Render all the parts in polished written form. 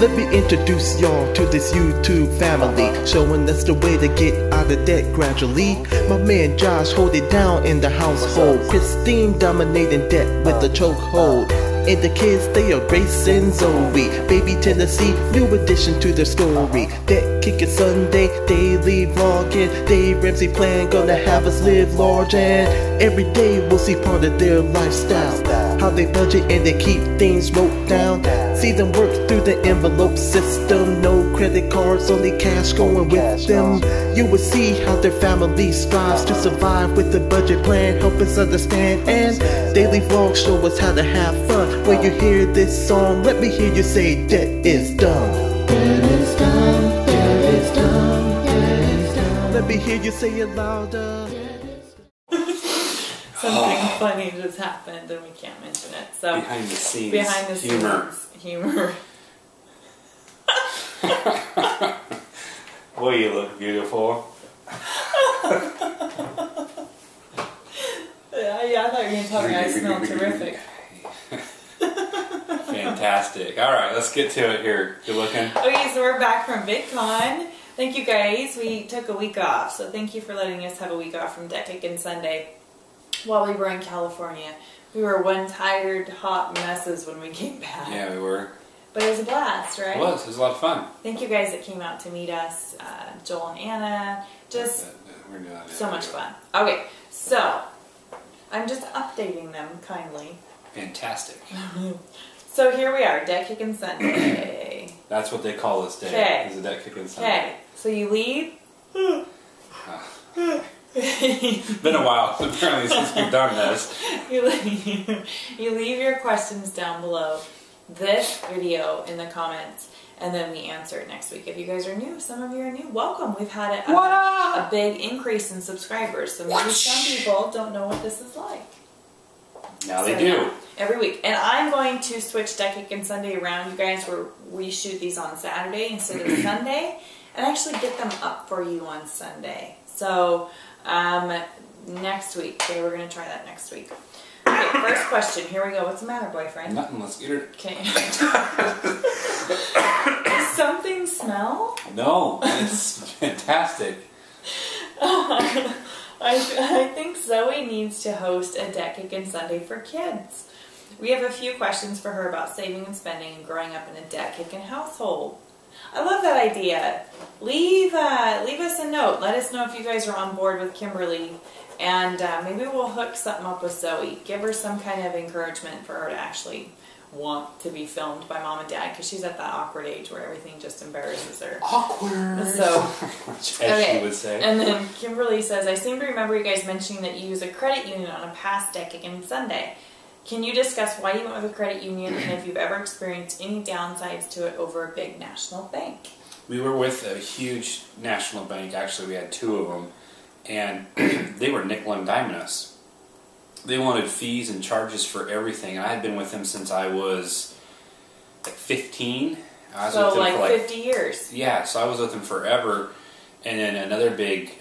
Let me introduce y'all to this YouTube family, showing us the way to get out of debt gradually. My man Josh hold it down in the household, Christine dominating debt with a chokehold. And the kids, they are Grace and Zoe. Baby Tennessee, new addition to their story. Debt Kickin Sunday, daily vlogging. Dave Ramsey plan, gonna have us live large. And every day we'll see part of their lifestyle, how they budget and they keep things wrote down. See them work through the envelope system. No credit cards, only cash going with them. You will see how their family strives to survive with the budget plan. Help us understand, and daily vlogs show us how to have fun. When you hear this song, let me hear you say, debt is dumb. Debt is dumb, debt is dumb, debt is dumb. Let me hear you say it louder. Something funny just happened and we can't mention it. So behind the scenes humor. Boy, you look beautiful. Yeah, I thought you were going to tell me I smell terrific. Fantastic. Alright, let's get to it here. Good looking. Okay, so we're back from VidCon. Thank you guys. We took a week off, so thank you for letting us have a week off from Debt Kickin Sunday while we were in California. We were one tired, hot messes when we came back. Yeah, we were. But it was a blast, right? It was a lot of fun. Thank you guys that came out to meet us, Joel and Anna. Just so much fun. Okay, so I'm just updating them kindly. Fantastic. So here we are, Debt Kickin Sunday. That's what they call this day. Is a Debt Kickin Sunday. Okay, so you leave. It's been a while, apparently, since we've done this. You leave your questions down below this video in the comments, and then we answer it next week. If you guys are new, some of you are new, welcome. We've had a big increase in subscribers, so maybe some people don't know what this is like. Now they do. Yeah, every week. And I'm going to switch Debt Kickin Sunday around, you guys, where we shoot these on Saturday instead of Sunday, and actually get them up for you on Sunday. So, next week. Okay, we're going to try that next week. Okay, first question. Here we go. What's the matter, boyfriend? Nothing. Let's get it. Okay. Does something smell? No, it's fantastic. I think Zoe needs to host a Debt Kickin Sunday for kids. We have a few questions for her about saving and spending and growing up in a debt kicking household. I love that idea. Leave us a note. Let us know if you guys are on board with Kimberly, and maybe we'll hook something up with Zoe. Give her some kind of encouragement for her to actually want to be filmed by mom and dad, because she's at that awkward age where everything just embarrasses her. Awkward. So, as she would say. And then Kimberly says, I seem to remember you guys mentioning that you use a credit union on a past Debt Kickin Sunday. Can you discuss why you went with a credit union and if you've ever experienced any downsides to it over a big national bank? We were with a huge national bank. Actually, we had two of them, and they were nickel and diming us. They wanted fees and charges for everything. I had been with them since I was like 15. I was so with them like for 50 years. Yeah, so I was with them forever. And then another big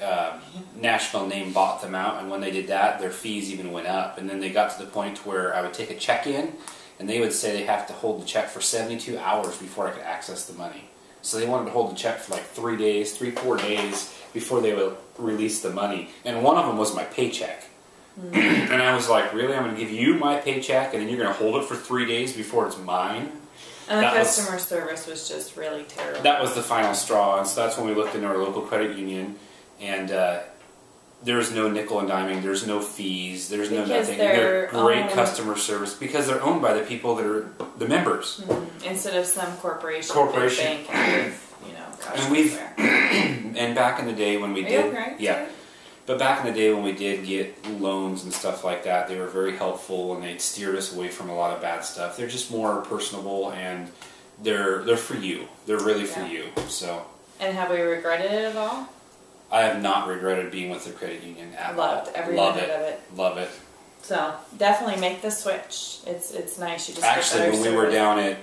national name bought them out, and when they did that, their fees even went up. And then they got to the point where I would take a check in, and they would say they have to hold the check for 72 hours before I could access the money. So they wanted to hold the check for like 4 days before they would release the money. And one of them was my paycheck. And I was like, really? I'm going to give you my paycheck, and then you're going to hold it for 3 days before it's mine? And the customer service was just really terrible. That was the final straw, and so that's when we looked into our local credit union, and there's no nickel and diming, there's no fees, there's no nothing. They're great customer service because they're owned by the people that are the members. Instead of some corporation. Bank out of, and we've and back in the day when we did, but back in the day when we did get loans and stuff like that, they were very helpful, and they steered us away from a lot of bad stuff. They're just more personable, and they're for you. They're really for you. So. And have we regretted it at all? I have not regretted being with the credit union at all. Loved every minute of it. Love it. So definitely make the switch. It's nice. You just actually, when we were down at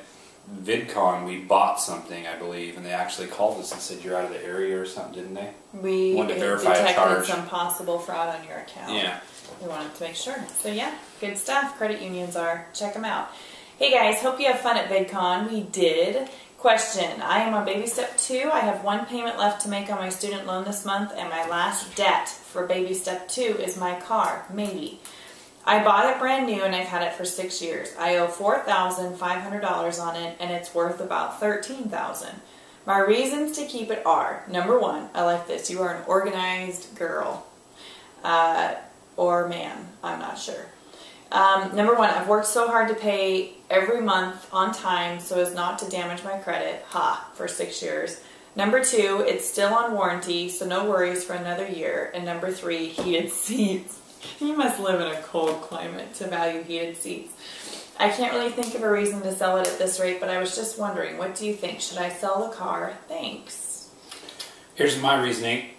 VidCon, we bought something, I believe, and they actually called us and said you're out of the area or something, didn't they? We wanted to verify a charge. Detected some possible fraud on your account. Yeah. We wanted to make sure. So yeah, good stuff. Credit unions are. Check them out. Hey guys, hope you have fun at VidCon. We did. Question. I am on baby step 2. I have one payment left to make on my student loan this month, and my last debt for baby step 2 is my car. Maybe. I bought it brand new and I've had it for 6 years. I owe $4,500 on it and it's worth about $13,000. My reasons to keep it are, number 1, I like this, you are an organized girl. Or man, I'm not sure. Number 1, I've worked so hard to pay every month on time so as not to damage my credit, for 6 years. Number 2, it's still on warranty, so no worries for another year. And number 3, heated seats. You must live in a cold climate to value heated seats. I can't really think of a reason to sell it at this rate, but I was just wondering, what do you think? Should I sell the car? Thanks. Here's my reasoning.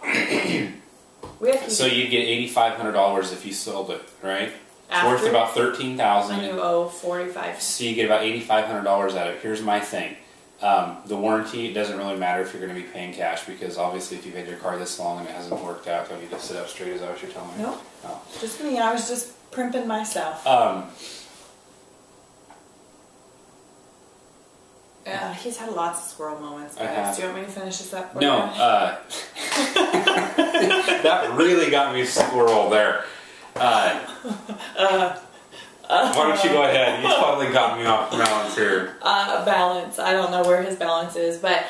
So you'd get $8,500 if you sold it, right? It's worth about $13,000. And you owe $45,000. So you get about $8,500 out of it. Here's my thing. The warranty, it doesn't really matter if you're going to be paying cash, because obviously if you've had your car this long and it hasn't worked out, don't you just sit up straight? Is that what you're telling me? Nope. No. Just me. I was just primping myself. He's had lots of squirrel moments, guys. Do you want me to finish this up? No. That really got me squirrel there. Why don't you go ahead? You totally got me off balance here. Balance. I don't know where his balance is, but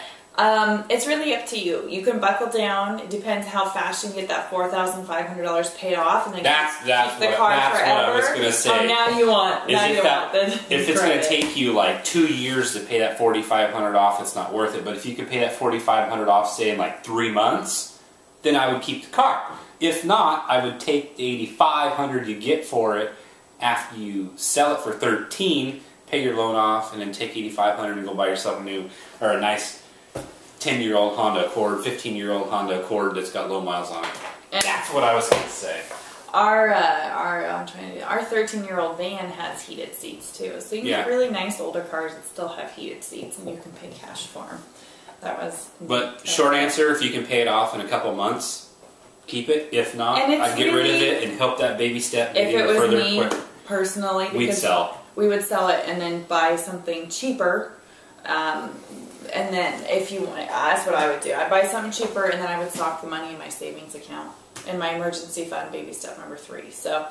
it's really up to you. You can buckle down. It depends how fast you can get that $4,500 paid off, and then keep the car forever. What I was going to say. Oh, now you want. If it's going to take you like 2 years to pay that $4,500 off, it's not worth it. But if you could pay that $4,500 off, say in like 3 months, then I would keep the car. If not, I would take the $8,500 you get for it after you sell it for $13,000, pay your loan off, and then take $8,500 and go buy yourself a new, or a nice 10-year-old Honda Accord, 15-year-old Honda Accord that's got low miles on it. And that's what I was going to say. Our 13-year-old van has heated seats too, so you can get really nice older cars that still have heated seats, and you can pay cash for them. But short answer, if you can pay it off in a couple months, keep it. If not, I'd get rid of it and help that baby step if it was further me, quick. Personally, we would sell it and then buy something cheaper. And then if you want, that's what I would do. I'd buy something cheaper, and then I would stock the money in my savings account, in my emergency fund, baby step number 3. So,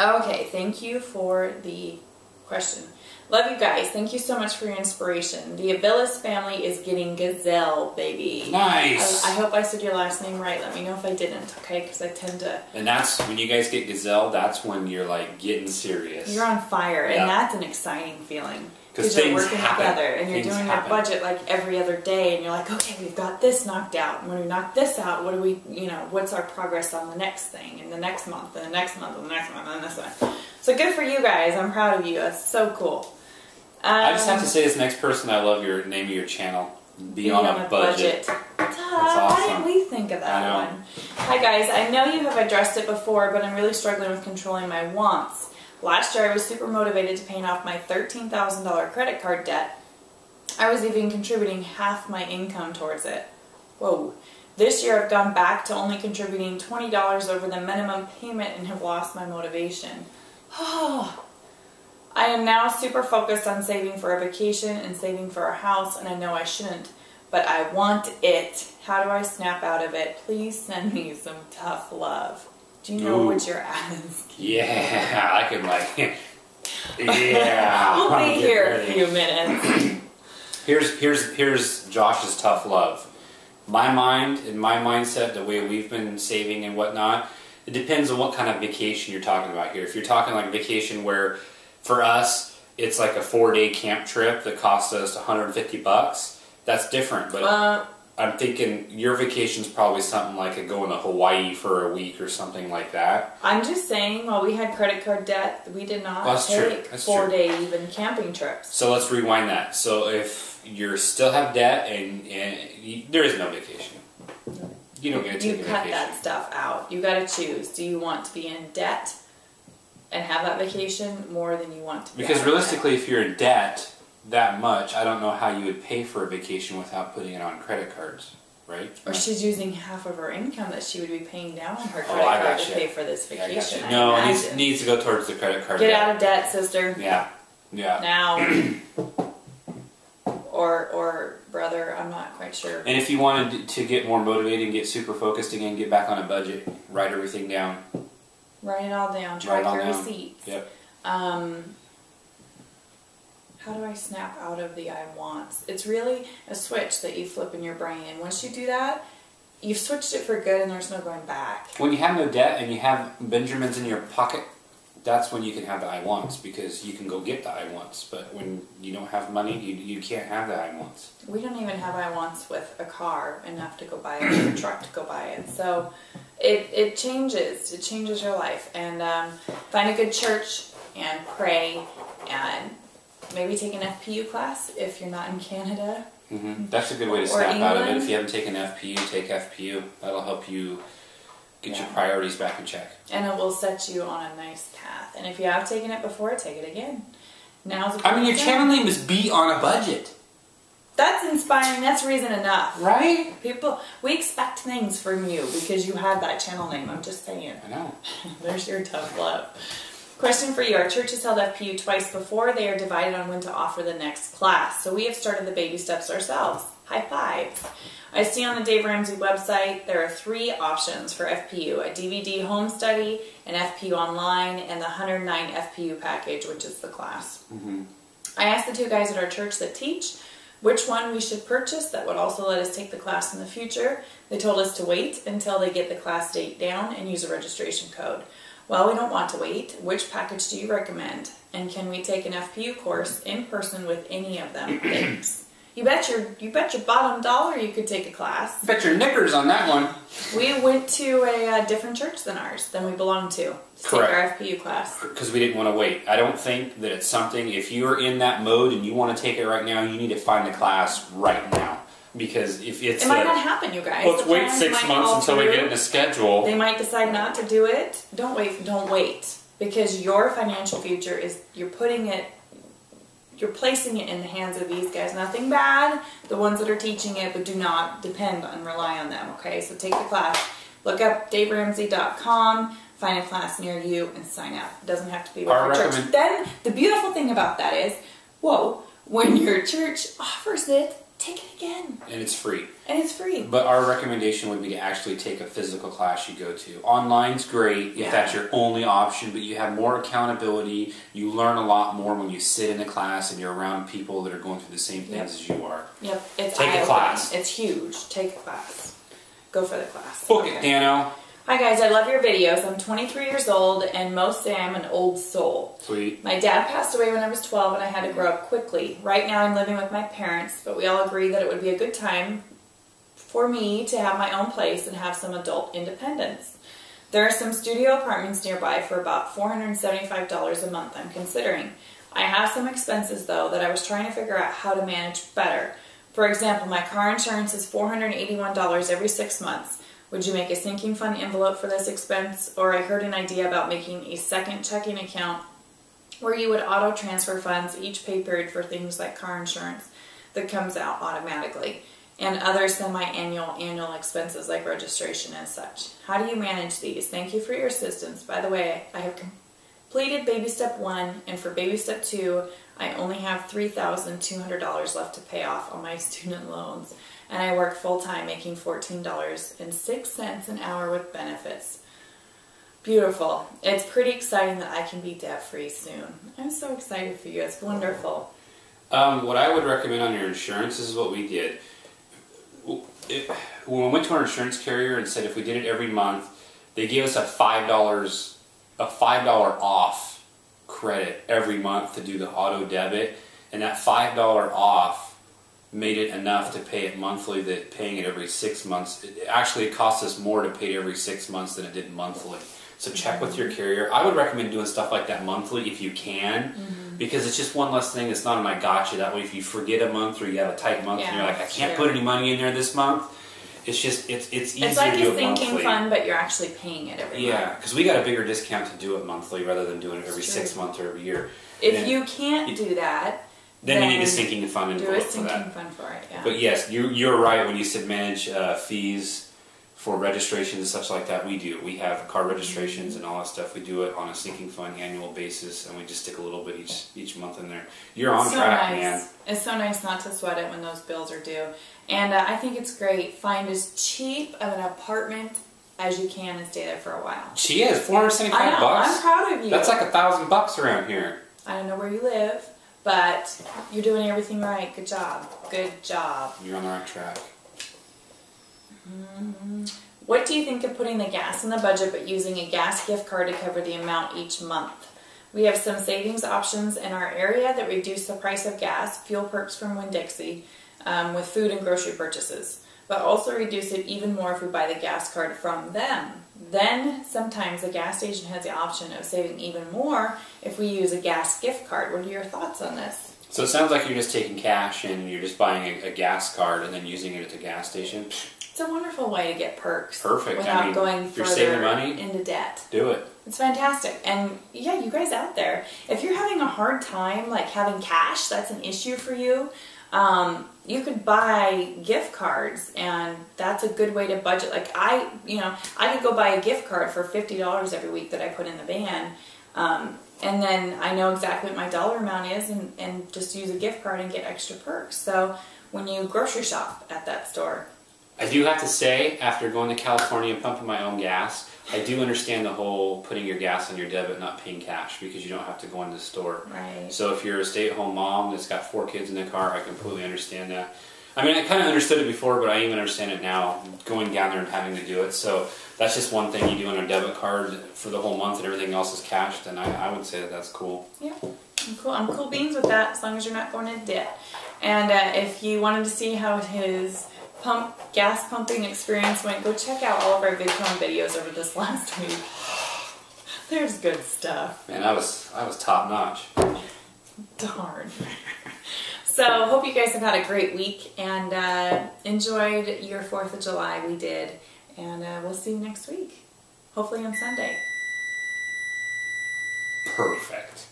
okay, thank you for the question. Love you guys. Thank you so much for your inspiration. The Avilis family is getting gazelle, baby. Nice. I hope I said your last name right. Let me know if I didn't, okay? Because I tend to... And that's, when you guys get gazelle, that's when you're like getting serious. You're on fire, and that's an exciting feeling. Because you're working together, and you're doing your budget like every other day, and you're like, okay, we've got this knocked out, and when we knock this out, what do we, what's our progress on the next thing, and the next month, and the next month, and the next month, and this one. So good for you guys. I'm proud of you. That's so cool. I just have to say, this next person, I love your name of your channel. Be on a budget. That's awesome. Why didn't we think of that one? Hi guys, I know you have addressed it before, but I'm really struggling with controlling my wants. Last year I was super motivated to paying off my $13,000 credit card debt. I was even contributing half my income towards it. Whoa. This year I've gone back to only contributing $20 over the minimum payment and have lost my motivation. I am now super focused on saving for a vacation and saving for a house, and I know I shouldn't, but I want it. How do I snap out of it? Please send me some tough love. Do you know what you're asking? Yeah, I can yeah. We'll be here a few minutes. Here's Josh's tough love. My mind and my mindset, the way we've been saving and whatnot, it depends on what kind of vacation you're talking about here. If you're talking like a vacation where, for us, it's like a 4-day camp trip that costs us $150, that's different. But I'm thinking your vacation's probably something like going to Hawaii for a week or something like that. I'm just saying, while we had credit card debt, we did not take 4-day even camping trips. So let's rewind that. So if you still have debt and there is no vacation. You don't get to take a vacation. You cut that stuff out. You got to choose. Do you want to be in debt and have that vacation more than you want to be Because realistically, if you're in debt that much, I don't know how you would pay for a vacation without putting it on credit cards, right? Or she's using half of her income that she would be paying down on her credit card to pay for this vacation. No, it needs to go towards the credit card. Get out of debt, sister. Yeah. Now. Or or brother. I'm not quite sure. And if you wanted to get more motivated and get super focused again, get back on a budget, write everything down. Write it all down. Track your receipts. Yep. How do I snap out of the I wants? It's really a switch that you flip in your brain. And once you do that, you've switched it for good and there's no going back. When you have no debt and you have Benjamins in your pocket, that's when you can have the I wants, because you can go get the I wants. But when you don't have money, you can't have the I wants. We don't even have I wants with a car enough to go buy it, or a truck to go buy it. So it changes. It changes your life. And find a good church and pray, and maybe take an FPU class if you're not in Canada. That's a good way to snap out of it. If you haven't taken FPU, take FPU. That'll help you get your priorities back in check. And it will set you on a nice path. And if you have taken it before, take it again. Now's the point. Your channel name is Be on a Budget. That's inspiring. That's reason enough. Right? We expect things from you because you have that channel name. I'm just saying. I know. There's your tough love. Question for you. Our church has held FPU twice before. They are divided on when to offer the next class. So we have started the baby steps ourselves. High fives. I see on the Dave Ramsey website there are 3 options for FPU. A DVD home study, an FPU online, and the 109 FPU package, which is the class. I asked the 2 guys at our church that teach which one we should purchase that would also let us take the class in the future. They told us to wait until they get the class date down and use a registration code. Well, we don't want to wait. Which package do you recommend? And can we take an FPU course in person with any of them? Thanks. You bet your bottom dollar you could take a class. Bet your knickers on that one. We went to a different church than we belonged to take our FPU class. Because we didn't want to wait. I don't think that it's something, if you're in that mode and you want to take it right now, you need to find the class right now. Because if it's... It might not happen, you guys. Let's wait 6 months until we get in the schedule. They might decide not to do it. Don't wait. Because your financial future is, you're placing it in the hands of these guys. Nothing bad, the ones that are teaching it, but do not depend and rely on them, okay? So take the class. Look up DaveRamsey.com, find a class near you, and sign up. It doesn't have to be with your church. Then, the beautiful thing about that is, when your church offers it, take it again. And it's free. But our recommendation would be to actually take a physical class you go to. Online's great if that's your only option, but you have more accountability. You learn a lot more when you sit in a class and you're around people that are going through the same things as you are. It's take a class. It's huge. Take a class. Go for the class. Book it, Dano. Hi guys, I love your videos. I'm 23 years old and most say I'm an old soul. Sweet. My dad passed away when I was 12 and I had to grow up quickly. Right now I'm living with my parents, but we all agree that it would be a good time for me to have my own place and have some adult independence. There are some studio apartments nearby for about $475 a month I'm considering. I have some expenses though that I was trying to figure out how to manage better. For example, my car insurance is $481 every 6 months. Would you make a sinking fund envelope for this expense? Or I heard an idea about making a second checking account where you would auto transfer funds each pay period for things like car insurance that comes out automatically, and other semi-annual expenses like registration and such. How do you manage these? Thank you for your assistance. By the way, I have completed baby step 1, and for baby step 2, I only have $3,200 left to pay off on my student loans. And I work full-time making $14.06 an hour with benefits. Beautiful. It's pretty exciting that I can be debt-free soon. I'm so excited for you. It's wonderful. What I would recommend on your insurance, this is what we did. When we went to our insurance carrier and said if we did it every month, they gave us a $5 off credit every month to do the auto debit. And that $5 off made it enough to pay it monthly, that paying it every 6 months, it actually cost us more to pay it every 6 months than it did monthly. So check with your carrier. I would recommend doing stuff like that monthly if you can, because it's just one less thing that's not in my gotcha. That way if you forget a month or you have a tight month and you're like, I can't put any money in there this month, it's just, it's easier it's like to do it monthly. a sinking fund, but you're actually paying it every month. Yeah, because we got a bigger discount to do it monthly rather than doing it every 6 months or every year. If you can't do that, then you need a sinking fund envelope for that. Do a sinking fund for it, yeah. But yes, you're right when you said manage fees for registrations and such like that, we do. We have car registrations and all that stuff. We do it on a sinking fund annual basis, and we just stick a little bit each month in there. You're on track, man. It's so nice not to sweat it when those bills are due. And I think it's great. Find as cheap of an apartment as you can and stay there for a while. She is $475. I'm proud of you. That's like $1,000 around here. I don't know where you live, but you're doing everything right. Good job. Good job. You're on the right track. What do you think of putting the gas in the budget but using a gas gift card to cover the amount each month? We have some savings options in our area that reduce the price of gas, fuel perks from Winn-Dixie, with food and grocery purchases, but also reduce it even more if we buy the gas card from them. Then sometimes the gas station has the option of saving even more if we use a gas gift card. What are your thoughts on this? So it sounds like you're just taking cash and you're just buying a gas card and then using it at the gas station. It's a wonderful way to get perks. Perfect. Without going if you're saving further money, into debt. Do it. It's fantastic. And yeah, you guys out there, if you're having a hard time like having cash, that's an issue for you, you could buy gift cards, and that's a good way to budget. Like I could go buy a gift card for $50 every week that I put in the van, and then I know exactly what my dollar amount is, and just use a gift card and get extra perks. So when you grocery shop at that store. I do have to say, after going to California and pumping my own gas, I do understand the whole putting your gas on your debit, not paying cash, because you don't have to go into the store. Right. So if you're a stay-at-home mom that's got 4 kids in the car, I completely understand that. I mean, I kind of understood it before, but I even understand it now, going down there and having to do it. So that's just one thing you do on a debit card for the whole month and everything else is cashed, and I would say that that's cool. Yeah, I'm cool beans with that, as long as you're not going into debt. And if you wanted to see how his gas pumping experience went, go check out all of our VidCon videos over this last week. There's good stuff. Man, I was top notch. Darn. So hope you guys have had a great week and enjoyed your 4th of July. We did, and we'll see you next week, hopefully on Sunday. Perfect.